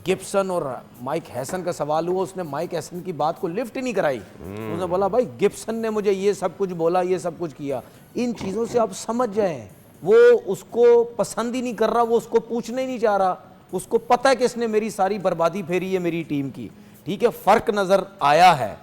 गिब्सन और माइक हैसन का सवाल हुआ, उसने माइक हैसन की बात को लिफ्ट ही नहीं कराई। उसने बोला भाई गिब्सन ने मुझे ये सब कुछ बोला, ये सब कुछ किया। इन चीज़ों से आप समझ जाएं, वो उसको पसंद ही नहीं कर रहा, वो उसको पूछना ही नहीं चाह रहा, उसको पता है कि इसने मेरी सारी बर्बादी फेरी है मेरी टीम की। ठीक है, फ़र्क नज़र आया है,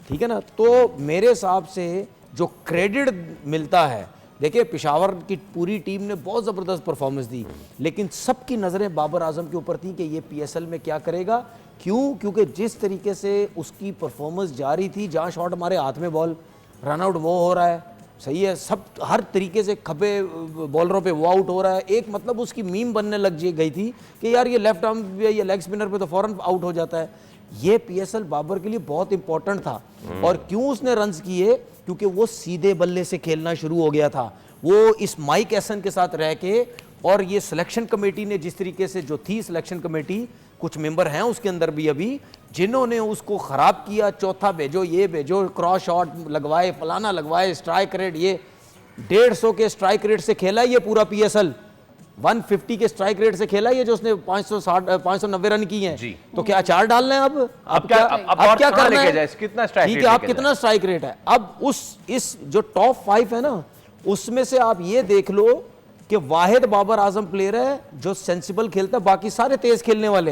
ठीक है ना। तो मेरे हिसाब से जो क्रेडिट मिलता है, देखिए पेशावर की पूरी टीम ने बहुत ज़बरदस्त परफॉर्मेंस दी, लेकिन सबकी नज़रें बाबर आजम के ऊपर थी कि ये PSL में क्या करेगा। क्यों? क्योंकि जिस तरीके से उसकी परफॉर्मेंस जारी थी, जहाँ शॉट हमारे हाथ में बॉल रन आउट वो हो रहा है, सही है, सब हर तरीके से खपे बॉलरों पे वो आउट हो रहा है। एक मतलब उसकी मीम बनने लग गई थी कि यार ये लेफ्ट आर्म पे या लेग स्पिनर पे तो फ़ौरन आउट हो जाता है। ये PSL बाबर के लिए बहुत इंपॉर्टेंट था। और क्यों उसने रन्स किए? क्योंकि वो सीधे बल्ले से खेलना शुरू हो गया था। वो इस माइक हैसन के साथ रह के और ये सिलेक्शन कमेटी ने जिस तरीके से जो थी सिलेक्शन कमेटी, कुछ मेंबर हैं उसके अंदर भी अभी, जिन्होंने उसको खराब किया, चौथा भेजो, ये भेजो, क्रॉस शॉट लगवाए, फलाना लगवाए, स्ट्राइक रेट, ये 150 के स्ट्राइक रेट से खेला ये पूरा PSL, 150 के स्ट्राइक रेट से खेला ये, जो उसने 590 रन किए हैं। तो क्या 4 डालना है अब क्या करना है, कितना स्ट्राइक ठीक है, आप कितना स्ट्राइक रेट है। अब इस जो टॉप 5 है ना, उसमें से आप ये देख लो कि वाहिद बाबर आजम प्लेयर है जो सेंसिबल खेलता है, बाकी सारे तेज खेलने वाले,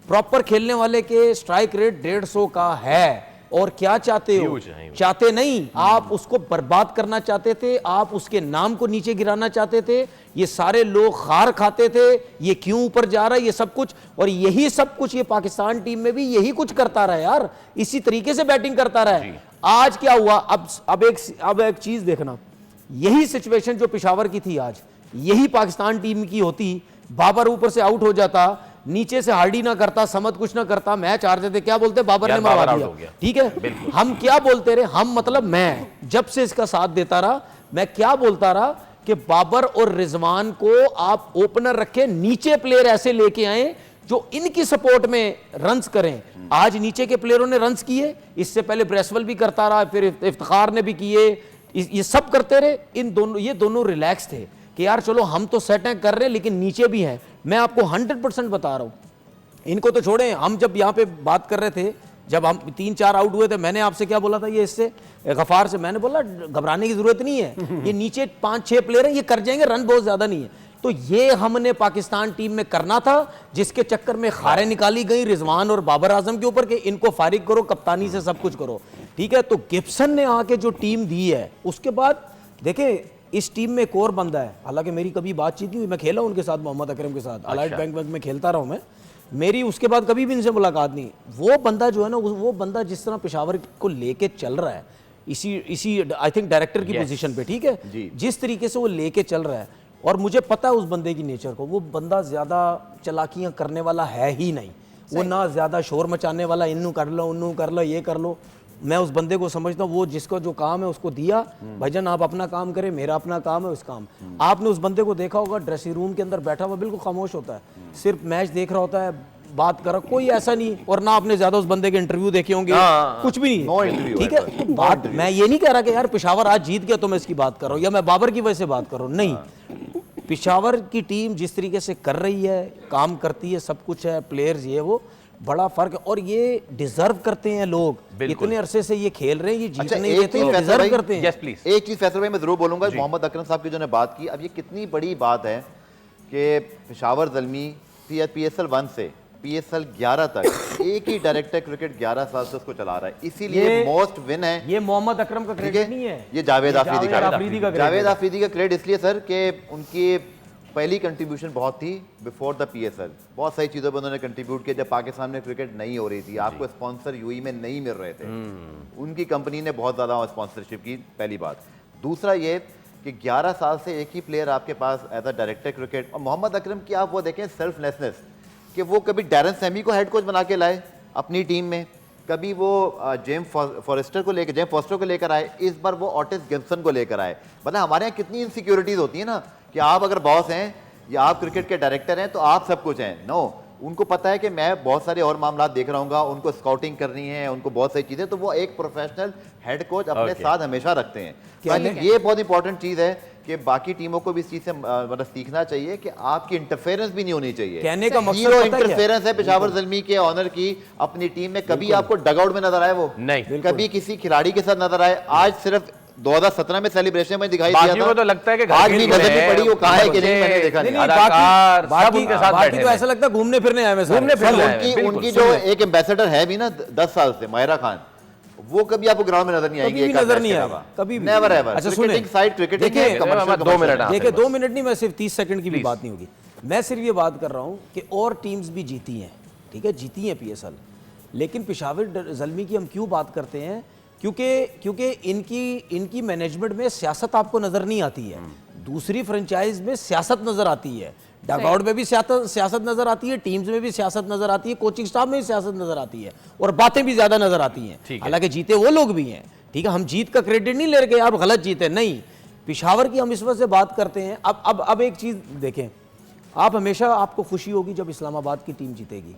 प्रॉपर खेलने वाले के स्ट्राइक रेट 150 का है। और क्या चाहते हो, चाहते नहीं, आप उसको बर्बाद करना चाहते थे, आप उसके नाम को नीचे गिराना चाहते थे, ये सारे लोग खार खाते थे, ये क्यों ऊपर जा रहा है, ये सब कुछ, और यही सब कुछ ये पाकिस्तान टीम में भी यही कुछ करता रहा यार, इसी तरीके से बैटिंग करता रहा। आज क्या हुआ, अब एक चीज देखना, यही सिचुएशन जो पेशावर की थी आज, यही पाकिस्तान टीम की होती, बाबर ऊपर से आउट हो जाता, नीचे से हार्डी ना करता, समद कुछ ना करता, मैच हार जाते, क्या बोलते, बाबर ने मरवा दिया, ठीक है। हम क्या बोलते रहे, हम मतलब मैं जब से इसका साथ देता रहा, मैं क्या बोलता रहा कि बाबर और रिजवान को आप ओपनर रखे, नीचे प्लेयर ऐसे लेके आए जो इनकी सपोर्ट में रन्स करें। आज नीचे के प्लेयरों ने रन्स किए, इससे पहले ब्रेसवेल भी करता रहा, फिर इफ्तिखार ने भी किए, ये सब करते रहे। ये दोनों रिलैक्स थे कि यार चलो हम तो सेट हैं, कर रहे हैं, लेकिन नीचे भी हैं। मैं आपको 100% बता रहा हूं, इनको तो छोड़ें, हम जब यहां पे बात कर रहे थे, जब हम 3-4 आउट हुए थे, मैंने आपसे क्या बोला था, ये इससे गफार से मैंने बोला घबराने की जरूरत नहीं है, ये नीचे 5-6 प्लेयर हैं, ये कर जाएंगे, रन बहुत ज्यादा नहीं है। तो ये हमने पाकिस्तान टीम में करना था, जिसके चक्कर में खारें निकाली गई रिजवान और बाबर आजम के ऊपर कि इनको फारिग करो, कप्तानी से सब कुछ करो, ठीक है। तो गिब्सन ने आके जो टीम दी है, उसके बाद देखें इस टीम में एक और बंदा है, हालांकि मेरी कभी बातचीत नहीं हुई, मैं खेला उनके साथ, मोहम्मद अकरम के साथ, अलाइड बैंक में खेलता रहा हूं मैं, मेरी उसके बाद कभी भी इनसे मुलाकात नहीं। वो बंदा जो है ना, वो बंदा जिस तरह पेशावर को लेके चल रहा है, इसी आई थिंक डायरेक्टर की पोजीशन पे, ठीक है, जिस तरीके से वो लेके चल रहा है, और मुझे पता है उस बंदे की नेचर को, वो बंदा ज्यादा चालाकियां करने वाला है ही नहीं, वो ना ज्यादा शोर मचाने वाला, इन्नू कर लो, उन्नू कर लो, ये कर लो। मैं उस बंदे को समझता हूँ, वो जिसका जो काम है उसको दिया, भाईजान आप अपना काम करें, मेरा अपना काम है उस काम। आपने उस बंदे को देखा होगा ड्रेसिंग रूम के अंदर बैठा हुआ बिल्कुल खामोश होता है, सिर्फ मैच देख रहा होता है, बात कर रहा, कोई ऐसा नहीं, और ना आपने ज्यादा उस बंदे के इंटरव्यू देखे होंगे, कुछ भी नहीं, ठीक है। तो बात मैं ये नहीं कह रहा कि यार पेशावर आज जीत गया तो मैं इसकी बात कर रहा हूँ, या मैं बाबर की वजह से बात कर रहा हूँ, नहीं। पेशावर की टीम जिस तरीके से कर रही है, काम करती है, सब कुछ है, प्लेयर्स ये वो, बड़ा फर्क है, और ये डिजर्व करते हैं लोग, इतने अरसे से ये खेल रहे हैं, ये जीतने डिजर्व करते हैं। यस प्लीज, एक चीज फैसल भाई मैं जरूर बोलूंगा, मोहम्मद अकरम साहब की जो ने बात की, अब ये कितनी बड़ी बात है कि पेशावर ज़ल्मी PSL 1 से PSL 11 तक एक ही डायरेक्टर क्रिकेट 11 साल से उसको चला रहा है, इसीलिए मोस्ट विन है। ये मोहम्मद अकरम का क्रेडिट नहीं है, ये जावेद आफरीदी का क्रेडिट इसलिए सर कि उनकी पहली कंट्रीब्यूशन बहुत थी बिफोर द PSL, बहुत सारी चीज़ों पर उन्होंने कंट्रीब्यूट किया जब पाकिस्तान में क्रिकेट नहीं हो रही थी, आपको स्पॉन्सर यूएई में नहीं मिल रहे थे, उनकी कंपनी ने बहुत ज़्यादा स्पॉन्सरशिप की, पहली बात। दूसरा ये कि 11 साल से एक ही प्लेयर आपके पास एज अ डायरेक्टर क्रिकेट, और मोहम्मद अकरम की आप वो देखें सेल्फलेसनेस, कि वो कभी डैरन सैमी को हेड कोच बना के लाए अपनी टीम में, कभी वो जेम्स फॉरेस्टर को लेकर आए, इस बार वो ऑटिस गिब्सन को लेकर आए। मतलब हमारे यहाँ कितनी इनसिक्योरिटीज होती है ना, कि आप अगर बॉस हैं या आप क्रिकेट के डायरेक्टर हैं तो आप सब कुछ हैं, नो, उनको पता है कि मैं बहुत सारे और मामला देख रहा हूँ, उनको स्काउटिंग करनी है, उनको बहुत सारी चीजें, तो वो एक प्रोफेशनल हेड कोच अपने साथ हमेशा रखते हैं। ये बहुत इंपॉर्टेंट चीज है कि बाकी टीमों को भी इस चीज से मतलब सीखना चाहिए कि आपकी इंटरफेरेंस भी नहीं होनी चाहिए। कहने का मकसद जीरो इंटरफेरेंस है पेशावर ज़ल्मी के ऑनर की अपनी टीम में। कभी आपको डगआउट में नजर आए वो नहीं, कभी किसी खिलाड़ी के साथ नजर आए। आज सिर्फ 2017 में सेलिब्रेशन में दिखाई दिया था, तो लगता है कि आज भी नजर नहीं पड़ी, वो कहाँ है कि नहीं मैंने देखा नहीं। बाकी तो ऐसा लगता है घूमने फिरने आए हैं, घूमने फिरने। उनकी जो एक एम्बेसडर है भी ना 10 साल से, माहिरा खान, वो कभी आपको ग्राउंड में नजर नहीं आएंगे, नजर नहीं आएगा कभी, नेवर एवर। अच्छा सुनिए, साइड क्रिकेट देखिए 2 मिनट नहीं, मैं सिर्फ 30 सेकंड की भी बात नहीं होगी, मैं सिर्फ ये बात कर रहा हूं कि और टीम्स भी जीती हैं, ठीक है, जीती हैं PSL, लेकिन पेशावर ज़ल्मी की हम क्यों बात करते हैं, क्योंकि इनकी मैनेजमेंट में सियासत आपको नजर नहीं आती है, दूसरी फ्रेंचाइज में सियासत नजर आती है, डगआउट में भी सियासत नजर आती है, टीम्स में भी सियासत नजर आती है, कोचिंग स्टाफ में भी सियासत नजर आती है, और बातें भी ज्यादा नजर आती हैं। हालांकि जीते वो लोग भी हैं, ठीक है, हम जीत का क्रेडिट नहीं ले रहे आप गलत जीते, नहीं, पिशावर की हम इस वजह से बात करते हैं। अब एक चीज देखें, आप हमेशा आपको खुशी होगी जब इस्लामाबाद की टीम जीतेगी,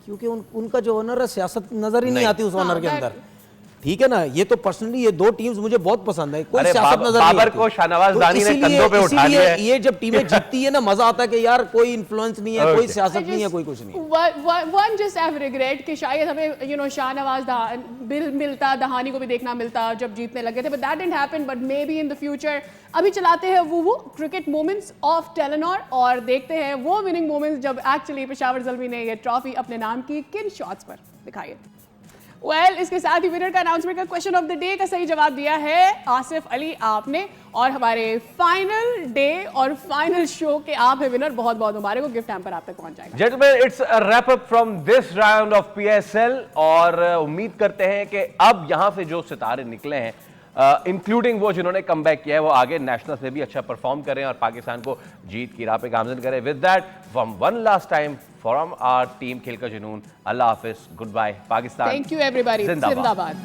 क्योंकि उनका जो ऑनर है सियासत नजर ही नहीं आती उस ऑनर के अंदर, ठीक है ना। ये तो पर्सनली ये दो टीम्स मुझे बहुत पसंद है, कोई सियासत नजर नहीं बाबर को शाहनवाज दानी ने कंधों पे उठा लिया है। ये जब टीमें जीतती है ना, मजा आता है कि यार कोई इन्फ्लुएंस नहीं है, कोई सियासत नहीं है, कोई कुछ नहीं है। One just have regret कि शायद हमें शाहनवाज मिलता, दहानी को भी देखना मिलता जब जीतने लगे थे, but that didn't happen, but maybe in the future। अभी चलाते हैं वो क्रिकेट मोमेंट्स ऑफ टेलेनॉर और देखते हैं वो विनिंग मोमेंट्स जब एक्चुअली पेशावर ज़ल्मी ने ये ट्रॉफी अपने नाम की किन शॉट्स पर दिखाई है। वेल, इसके साथ ही विनर का अनाउंसमेंट का क्वेश्चन ऑफ द डे का सही जवाब दिया है आसिफ अली आपने, और हमारे फाइनल डे और फाइनल शो के आप है विनर। बहुत बहुत मुबारक हो, गिफ्ट हैम्पर आप तक पहुंच जाएगा। Gentleman, it's a wrap up from this round of PSL, और उम्मीद करते हैं कि अब यहां से जो सितारे निकले हैं, इंक्लूडिंग वो जिन्होंने कमबैक किया है, वो आगे नेशनल से भी अच्छा परफॉर्म करें और पाकिस्तान को जीत की राह पे गामजन करें। With that, from one last time from our team खेल का जुनून, अल्लाह हाफिज, good bye Pakistan. Thank you everybody, जिंदाबाद।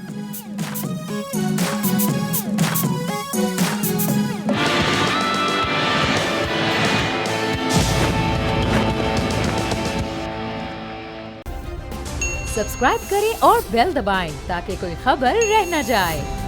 सब्सक्राइब करें और बेल दबाएं ताकि कोई खबर रह न जाए।